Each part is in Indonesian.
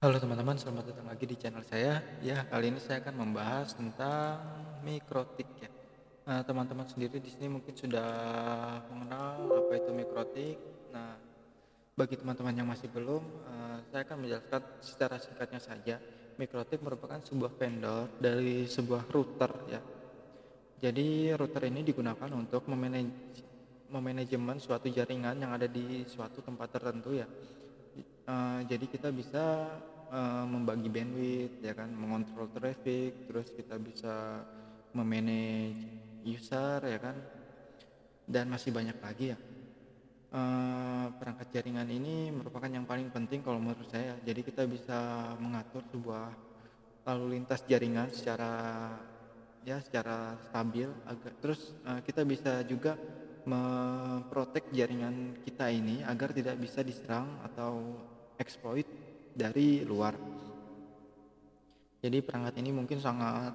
Halo teman-teman, selamat datang lagi di channel saya. Ya, kali ini saya akan membahas tentang mikrotik ya. Nah, teman-teman sendiri di sini mungkin sudah mengenal apa itu mikrotik. Nah, bagi teman-teman yang masih belum, saya akan menjelaskan secara singkatnya saja. Mikrotik merupakan sebuah vendor dari sebuah router ya. Jadi router ini digunakan untuk memanajemen suatu jaringan yang ada di suatu tempat tertentu ya. Jadi kita bisa membagi bandwidth ya kan, mengontrol traffic, terus kita bisa memanage user ya kan, dan masih banyak lagi ya. Perangkat jaringan ini merupakan yang paling penting kalau menurut saya. Jadi kita bisa mengatur sebuah lalu lintas jaringan secara stabil, terus kita bisa juga memprotek jaringan kita ini agar tidak bisa diserang atau exploit dari luar. Jadi perangkat ini mungkin sangat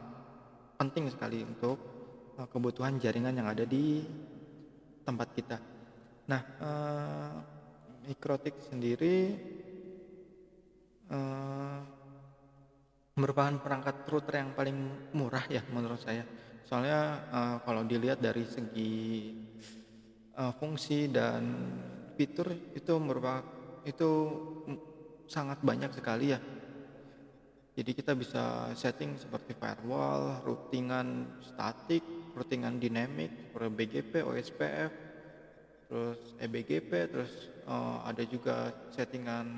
penting sekali untuk kebutuhan jaringan yang ada di tempat kita. Nah, mikrotik sendiri eh, merupakan perangkat router yang paling murah ya menurut saya. Soalnya kalau dilihat dari segi fungsi dan fitur itu sangat banyak sekali ya. Jadi kita bisa setting seperti firewall, routingan statik, routingan dinamik, BGP, OSPF, terus eBGP, terus ada juga settingan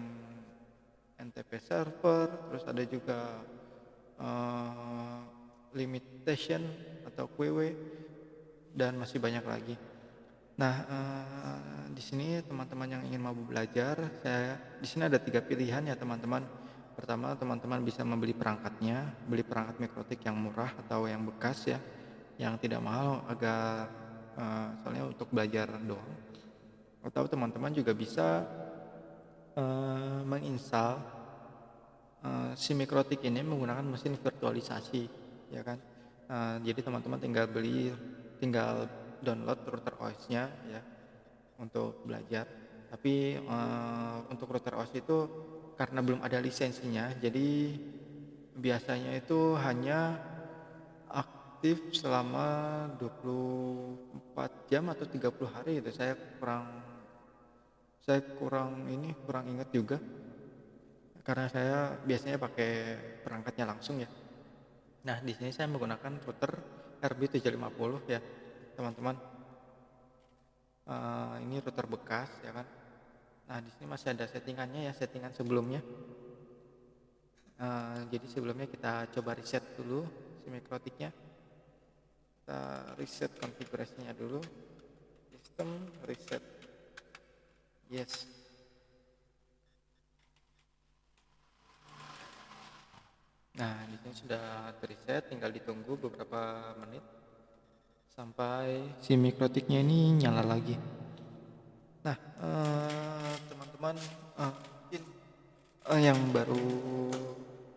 NTP server, terus ada juga uh, limitation atau QW, dan masih banyak lagi. Nah, di sini teman-teman yang ingin mau belajar, di sini ada 3 pilihan ya teman-teman. Pertama, teman-teman bisa membeli perangkatnya, beli perangkat mikrotik yang murah atau yang bekas ya, yang tidak mahal agar soalnya untuk belajar doang. Atau teman-teman juga bisa menginstal si mikrotik ini menggunakan mesin virtualisasi, ya kan. Jadi teman-teman tinggal download router OS-nya ya untuk belajar. Tapi untuk router OS itu karena belum ada lisensinya, jadi biasanya itu hanya aktif selama 24 jam atau 30 hari itu. Kurang ingat juga karena saya biasanya pakai perangkatnya langsung ya. Nah, di sini saya menggunakan router RB750 ya, teman-teman. Ini router bekas ya kan. Nah, di sini masih ada settingannya ya, settingan sebelumnya. Jadi sebelumnya kita coba reset dulu si mikrotiknya. Kita reset konfigurasinya dulu. Sistem reset. Yes. Nah, di sini sudah reset, tinggal ditunggu beberapa menit sampai si mikrotiknya ini nyala lagi. Nah, teman-teman mungkin yang baru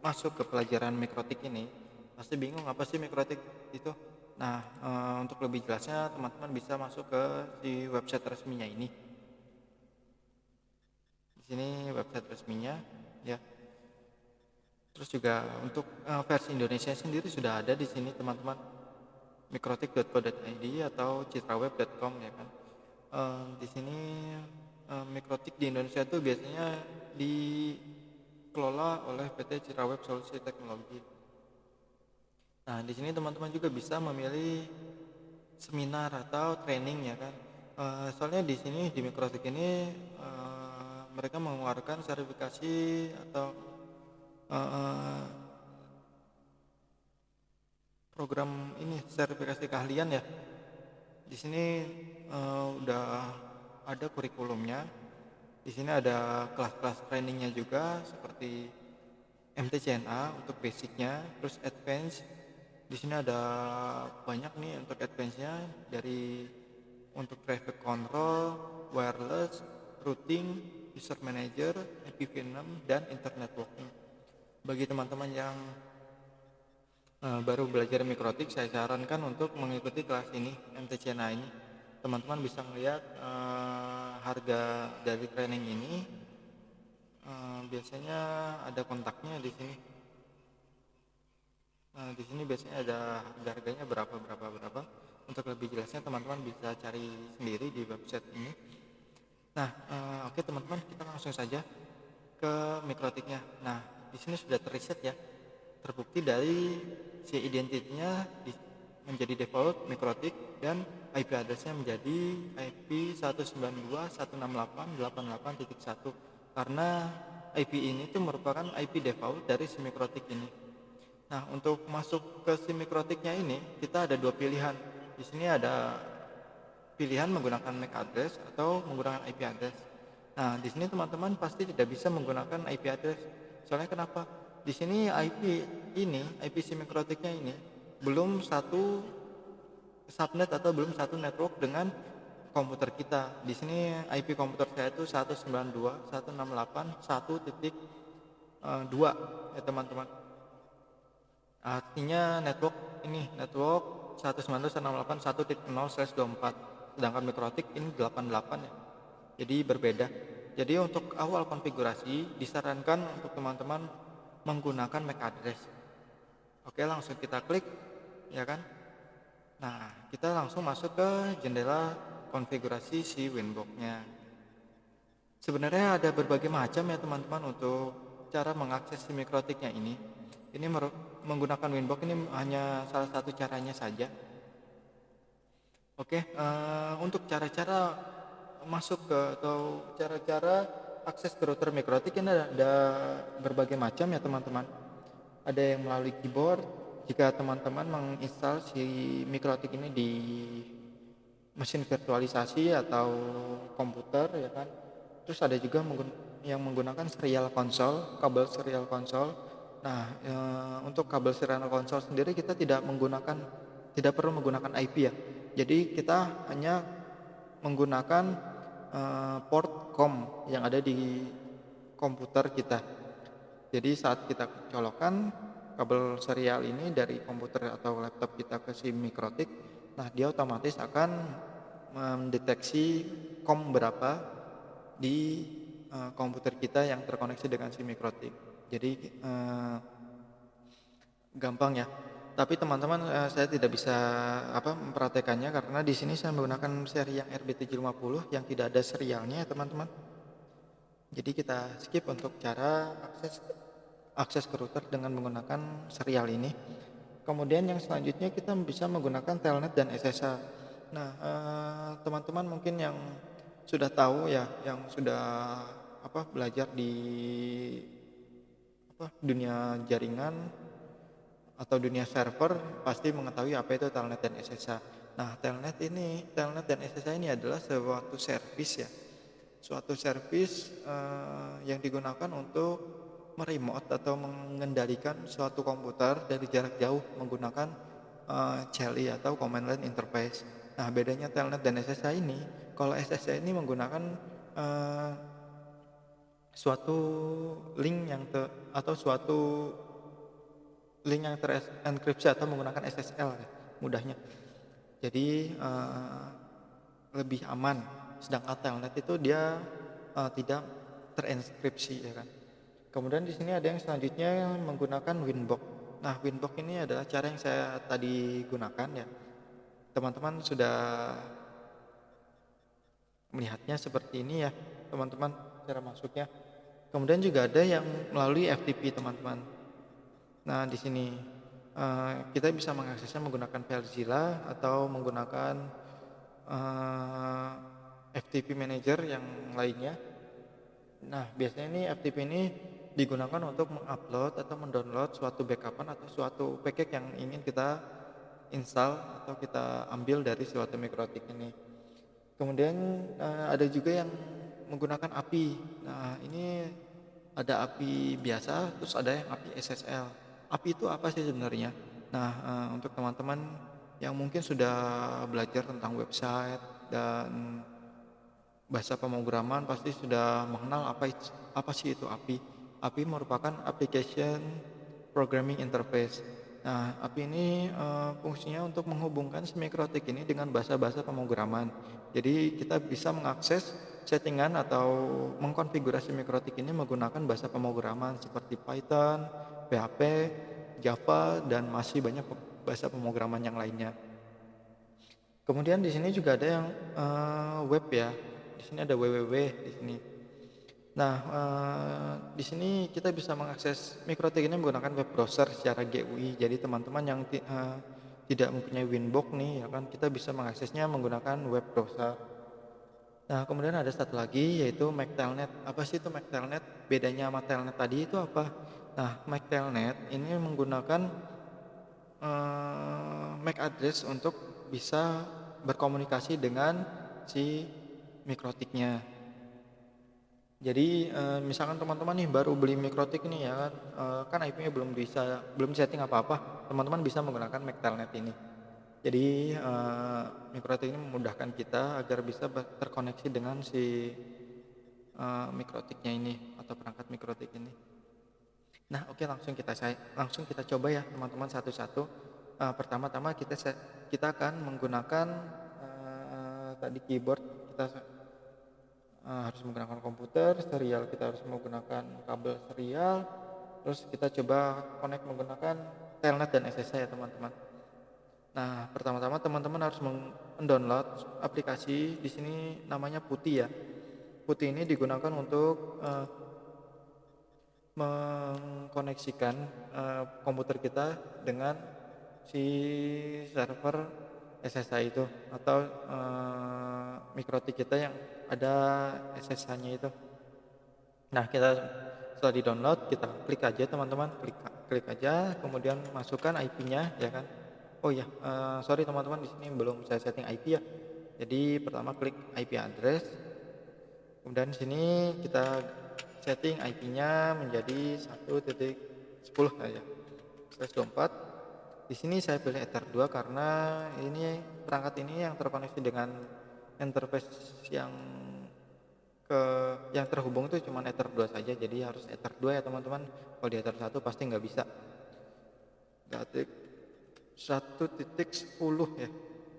masuk ke pelajaran mikrotik ini pasti bingung apa sih mikrotik itu. Nah, untuk lebih jelasnya teman-teman bisa masuk ke si website resminya ini. Di sini website resminya ya. Terus juga untuk versi Indonesia sendiri sudah ada di sini teman-teman, mikrotik.co.id atau citraweb.com ya kan. Di sini mikrotik di Indonesia itu biasanya dikelola oleh PT Ciraweb Solusi Teknologi. Nah, di sini teman-teman juga bisa memilih seminar atau training ya kan. Soalnya di sini di mikrotik ini mereka mengeluarkan sertifikasi atau uh, program ini sertifikasi keahlian ya. Di sini udah ada kurikulumnya. Di sini ada kelas-kelas trainingnya juga seperti MTCNA untuk basicnya, terus advance. Di sini ada banyak nih untuk advance-nya, dari untuk traffic control, wireless, routing, user manager, IPv6 dan internet networking. Bagi teman-teman yang baru belajar mikrotik, saya sarankan untuk mengikuti kelas ini, MTCNA ini. Teman-teman bisa melihat harga dari training ini Biasanya ada kontaknya di sini. Di sini biasanya ada harga-harganya berapa. Untuk lebih jelasnya teman-teman bisa cari sendiri di website ini. Nah, oke teman-teman, kita langsung saja ke mikrotiknya. Nah, di sini sudah terriset ya, terbukti dari si identity-nya menjadi default mikrotik dan IP address-nya menjadi IP 192.168.88.1 karena IP ini tuh merupakan IP default dari si mikrotik ini. Nah, untuk masuk ke si mikrotiknya ini kita ada dua pilihan. Di sini ada pilihan menggunakan MAC address atau menggunakan IP address. Nah, di sini teman-teman pasti tidak bisa menggunakan IP address. Soalnya kenapa? Di sini IP si mikrotiknya ini belum satu subnet atau belum satu network dengan komputer kita. Di sini IP komputer saya itu 192.168.1.2 ya teman-teman. Artinya network 192.168.1.0/24, sedangkan mikrotik ini 88 ya. Jadi berbeda. Jadi untuk awal konfigurasi disarankan untuk teman-teman menggunakan MAC address. Oke, langsung kita klik ya kan. Nah, kita langsung masuk ke jendela konfigurasi si Winbox-nya. Sebenarnya ada berbagai macam ya teman-teman untuk cara mengakses si mikrotiknya ini. Ini menggunakan Winbox ini hanya salah satu caranya saja. Oke, untuk cara-cara masuk ke atau cara-cara akses ke router mikrotik ini ada berbagai macam ya teman-teman. Ada yang melalui keyboard jika teman-teman menginstal si mikrotik ini di mesin virtualisasi atau komputer ya kan. Terus ada juga yang menggunakan serial console, kabel serial console. Nah, untuk kabel serial console sendiri kita tidak perlu menggunakan IP ya. Jadi kita hanya menggunakan port COM yang ada di komputer kita. Jadi saat kita colokkan kabel serial ini dari komputer atau laptop kita ke si mikrotik, nah dia otomatis akan mendeteksi COM berapa di komputer kita yang terkoneksi dengan si mikrotik. Jadi gampang ya. Tapi teman-teman saya tidak bisa mempraktekannya karena di sini saya menggunakan seri yang RB750 yang tidak ada serialnya ya teman-teman. Jadi kita skip untuk cara akses ke router dengan menggunakan serial ini. Kemudian yang selanjutnya kita bisa menggunakan telnet dan SSH. Nah, teman-teman mungkin yang sudah tahu ya, yang sudah belajar di dunia jaringan atau dunia server pasti mengetahui apa itu telnet dan SSH. Nah, telnet dan SSH ini adalah suatu service ya. Suatu service yang digunakan untuk meremote atau mengendalikan suatu komputer dari jarak jauh menggunakan CLI atau command line interface. Nah, bedanya telnet dan SSH ini, kalau SSH ini menggunakan suatu link yang terenkripsi atau menggunakan SSL ya, mudahnya. Jadi lebih aman. Sedangkan telnet itu dia tidak terenkripsi ya kan. Kemudian di sini ada yang selanjutnya menggunakan Winbox. Nah, Winbox ini adalah cara yang saya tadi gunakan ya. Teman-teman sudah melihatnya seperti ini ya, teman-teman, cara masuknya. Kemudian juga ada yang melalui FTP, teman-teman. Nah, di sini kita bisa mengaksesnya menggunakan FileZilla atau menggunakan FTP Manager yang lainnya. Nah, biasanya ini FTP ini digunakan untuk mengupload atau mendownload suatu backupan atau suatu package yang ingin kita install atau kita ambil dari suatu mikrotik ini. Kemudian ada juga yang menggunakan API. Nah, ini ada API biasa, terus ada yang API SSL. API itu apa sih sebenarnya? Nah, untuk teman-teman yang mungkin sudah belajar tentang website dan bahasa pemrograman pasti sudah mengenal apa sih itu API. API merupakan Application Programming Interface. Nah, API ini fungsinya untuk menghubungkan si mikrotik ini dengan bahasa-bahasa pemrograman. Jadi kita bisa mengakses settingan atau mengkonfigurasi mikrotik ini menggunakan bahasa pemrograman seperti Python, PHP, Java, dan masih banyak bahasa pemrograman yang lainnya. Kemudian di sini juga ada yang web ya. Di sini ada www di sini. Nah, di sini kita bisa mengakses mikrotik ini menggunakan web browser secara GUI. Jadi teman-teman yang tidak mempunyai Winbox nih, ya kan, kita bisa mengaksesnya menggunakan web browser. Nah, kemudian ada satu lagi yaitu MAC Telnet. Apa sih itu MAC Telnet? Bedanya sama Telnet tadi itu apa? Nah, MAC Telnet ini menggunakan MAC address untuk bisa berkomunikasi dengan si mikrotiknya. Jadi misalkan teman-teman nih baru beli mikrotik nih ya kan, kan IP-nya belum setting apa-apa, teman-teman bisa menggunakan MAC Telnet ini. Jadi mikrotik ini memudahkan kita agar bisa terkoneksi dengan si mikrotiknya ini atau perangkat mikrotik ini. Nah, oke, langsung kita coba ya teman-teman satu-satu. Pertama-tama kita akan menggunakan tadi keyboard, kita harus menggunakan komputer serial, kita harus menggunakan kabel serial, terus kita coba connect menggunakan telnet dan SSH ya teman-teman. Nah, pertama-tama teman-teman harus mendownload aplikasi di sini namanya Putih ya. Putih ini digunakan untuk mengkoneksikan komputer kita dengan si server SSH itu atau mikrotik kita yang ada SSH-nya itu. Nah, setelah di-download, kita klik aja teman-teman, klik aja, kemudian masukkan IP-nya ya kan. Oh ya, sorry teman-teman, di sini belum saya setting IP ya. Jadi pertama klik IP address, kemudian di sini kita setting IP-nya menjadi 1.10 saja. /24. Di sini saya pilih Ether 2 karena ini perangkat ini yang terkoneksi dengan interface yang terhubung itu cuma Ether 2 saja, jadi harus Ether 2 ya teman-teman. Kalau di Ether 1 pasti nggak bisa. 1.10 ya.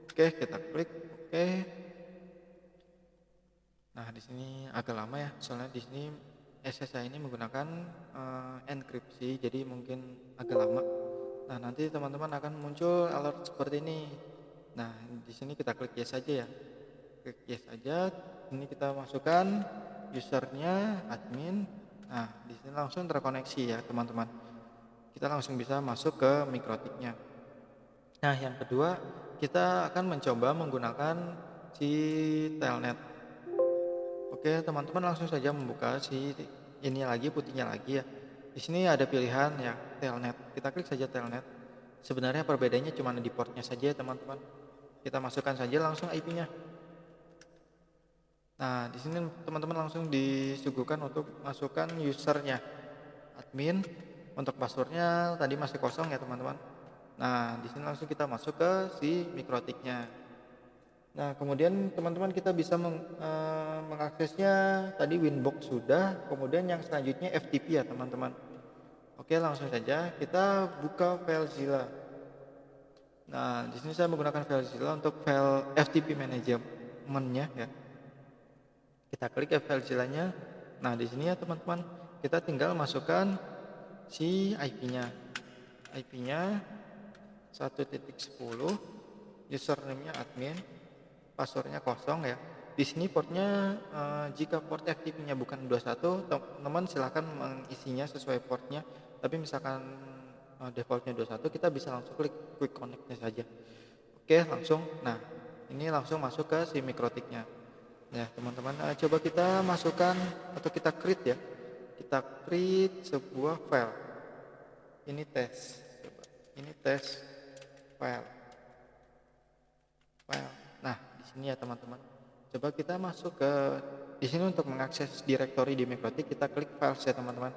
Oke, kita klik. Oke. Nah, di sini agak lama ya, soalnya di sini SSH ini menggunakan enkripsi, jadi mungkin agak lama. Nah, nanti teman-teman akan muncul alert seperti ini. Nah, di sini kita klik yes aja ya. Klik yes aja. Ini kita masukkan usernya admin. Nah, di sini langsung terkoneksi ya teman-teman. Kita langsung bisa masuk ke mikrotiknya. Nah, yang kedua kita akan mencoba menggunakan si telnet. Oke, teman-teman langsung saja membuka si ini lagi, putihnya lagi ya. Di sini ada pilihan ya telnet. Kita klik saja telnet. Sebenarnya perbedaannya cuma di portnya saja ya teman-teman. Kita masukkan saja langsung IP-nya. Nah, di sini teman-teman langsung disuguhkan untuk masukkan usernya admin. Untuk passwordnya tadi masih kosong ya teman-teman. Nah, di sini langsung kita masuk ke si mikrotiknya. Nah, kemudian teman-teman kita bisa mengaksesnya tadi Winbox sudah, kemudian yang selanjutnya FTP ya teman-teman. Oke, langsung saja kita buka FileZilla. Nah, di sini saya menggunakan FileZilla untuk file FTP manajemennya ya. Kita klik FileZilla-nya. Nah, di sini ya teman-teman, kita tinggal masukkan si IP-nya. IP-nya 1.10, username-nya admin, passwordnya kosong ya. Di sini portnya jika port FTP-nya bukan 21, teman-teman silahkan mengisinya sesuai portnya. Tapi misalkan defaultnya 21, kita bisa langsung klik quick connect-nya saja. Oke, langsung. Nah, ini langsung masuk ke si mikrotiknya. Ya, teman-teman, coba kita masukkan atau kita create ya. Kita create sebuah file. Ini tes. Coba. Ini tes file. Nah, di sini ya teman-teman. Coba kita masuk ke di sini untuk mengakses directory di mikrotik, kita klik files ya teman-teman.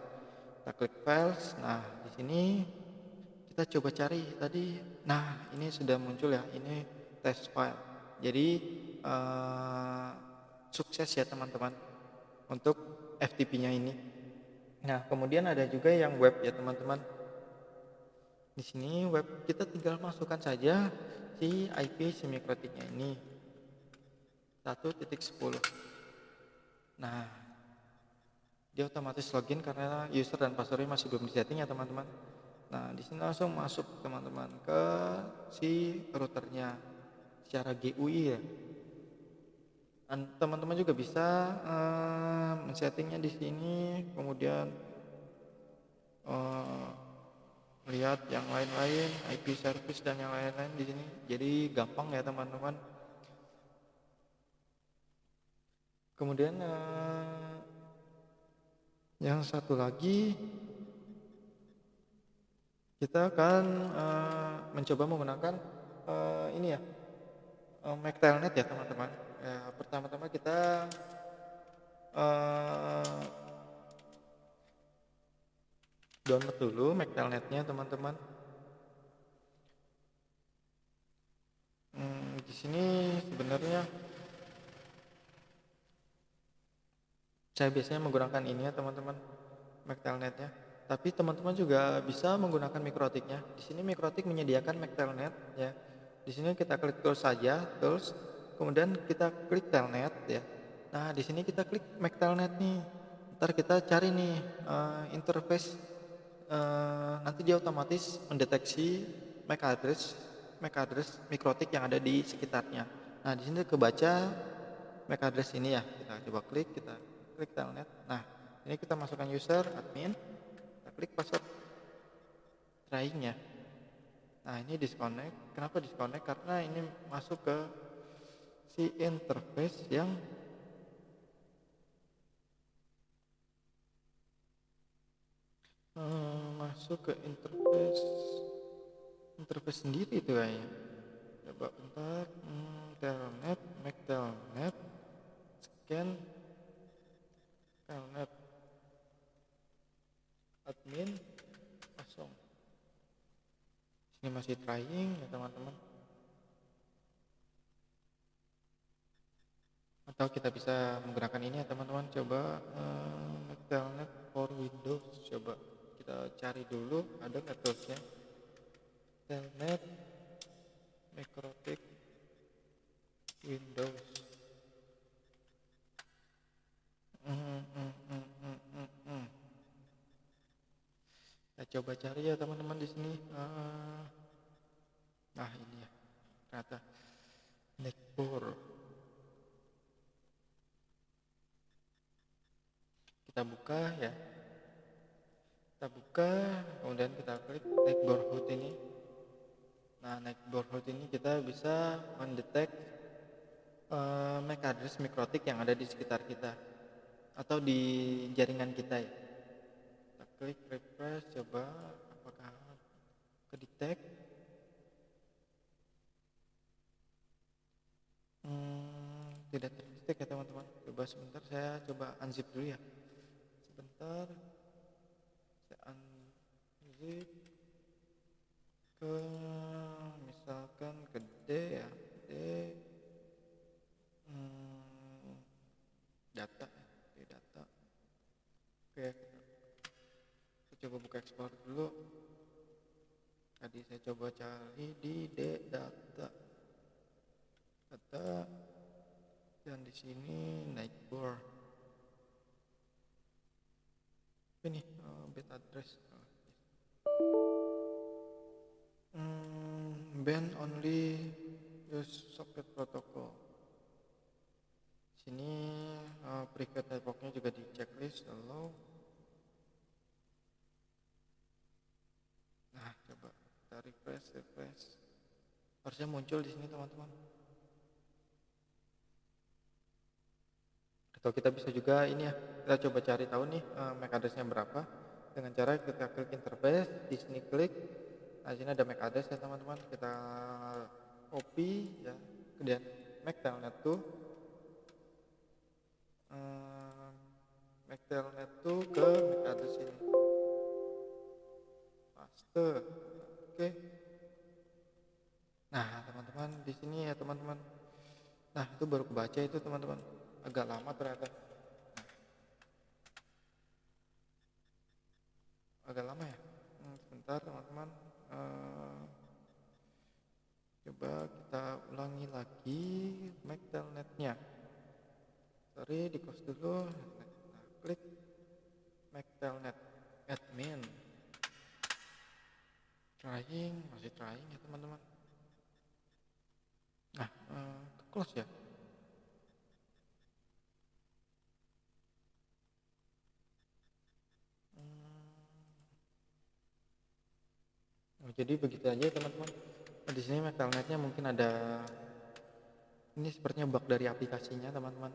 Kita klik files. Nah, di sini kita coba cari tadi. Nah, ini sudah muncul ya. Ini test file. Jadi sukses ya teman-teman untuk FTP-nya ini. Nah, kemudian ada juga yang web ya teman-teman. Di sini web kita tinggal masukkan saja si IP si mikrotiknya ini 1.10. Nah, dia otomatis login karena user dan passwordnya masih belum disetting ya teman-teman. Nah, di sini langsung masuk teman-teman ke si routernya secara GUI ya. Dan teman-teman juga bisa men-settingnya di sini, kemudian eh, lihat yang lain-lain, IP service dan yang lain-lain di sini. Jadi gampang ya teman-teman. Kemudian yang satu lagi kita akan mencoba menggunakan ini ya, Mac Telnet ya teman-teman. Ya, pertama-tama kita download dulu Mac Telnetnya teman-teman. Di sini sebenarnya saya biasanya menggunakan ini ya teman-teman, Mac Telnetnya. Tapi teman-teman juga bisa menggunakan Mikrotiknya. Di sini Mikrotik menyediakan Mac Telnet ya. Di sini kita klik tools saja, tools, kemudian kita klik Telnet ya. Nah, di sini kita klik Mac Telnet nih. Ntar kita cari nih interface, nanti dia otomatis mendeteksi MAC address Mikrotik yang ada di sekitarnya. Nah, di sini kebaca MAC address ini ya. Kita coba kita klik Telnet. Nah, ini kita masukkan user admin, kita klik password trying-nya. Nah, ini disconnect. Kenapa disconnect? Karena ini masuk ke si interface yang masuk ke interface sendiri itu kayaknya. Coba bentar. Telnet, Mac Telnet, scan Telnet, admin kosong. Ini masih trying ya teman-teman. Atau kita bisa menggunakan ini ya teman-teman. Coba Mac Telnet for Windows. Coba kita cari dulu ada nggak toolsnya. Telnet Mikrotik Windows. Kita coba cari ya teman-teman di sini. Nah ini ya, ternyata Netboard. Kita buka ya. Kita buka, kemudian kita klik Netboard ini. Nah, Netboard ini kita bisa mendetek MAC address Mikrotik yang ada di sekitar kita atau di jaringan kita ya. Kita klik refresh, coba apakah kedetek. Tidak terdetek ya teman-teman. Coba sebentar, saya coba unzip dulu ya. Sebentar, saya unzip ke misalkan ke D ya, D data ya, D data. Oke, kita coba buka Explorer dulu. Tadi saya coba cari di D data dan di sini Netboard. Ini bit address. Ban only use socket protocol. Sini private networknya juga di checklist allow. Nah, coba kita refresh. Harusnya muncul di sini teman-teman. Atau kita bisa juga ini ya, kita coba cari tahu nih MAC address-nya berapa dengan cara kita klik interface, di sini klik. Nah, di sini ada MAC address ya teman-teman. Kita copy ya, kemudian MAC Telnet tuh MAC Telnet tuh ke MAC address ini. Paste. Oke. Nah, teman-teman di sini ya teman-teman. Nah, itu baru kebaca itu teman-teman. Agak lama ternyata. Agak lama ya. Sebentar teman-teman. Coba kita ulangi lagi MAC Telnet-nya. Kita sorry di close dulu. Nah, klik make telnet admin. Masih trying ya teman-teman. Nah, close ya. Oh, jadi begitu aja teman-teman. Nah, di sini telnetnya mungkin ada, ini sepertinya bug dari aplikasinya teman-teman.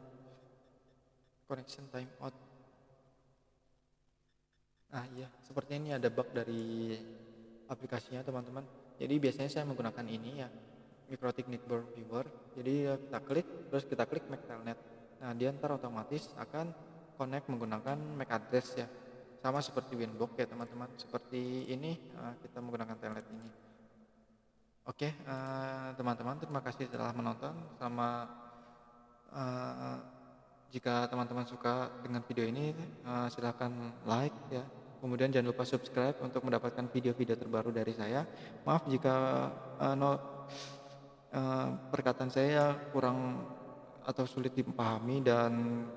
Connection timeout. Nah iya, sepertinya ini ada bug dari aplikasinya teman-teman. Jadi biasanya saya menggunakan ini ya, MikroTik Network Viewer. Jadi kita klik, terus kita klik MAC Telnet. Nah dia ntar otomatis akan connect menggunakan MAC address ya. Sama seperti Winbox ya teman-teman. Seperti ini kita menggunakan telnet ini. Oke, teman-teman terima kasih telah menonton. Sama jika teman-teman suka dengan video ini, silahkan like ya. Kemudian jangan lupa subscribe untuk mendapatkan video-video terbaru dari saya. Maaf jika perkataan saya kurang atau sulit dipahami dan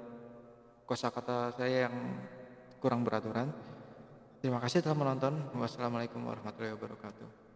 kosakata saya yang kurang beraturan. Terima kasih telah menonton. Wassalamualaikum warahmatullahi wabarakatuh.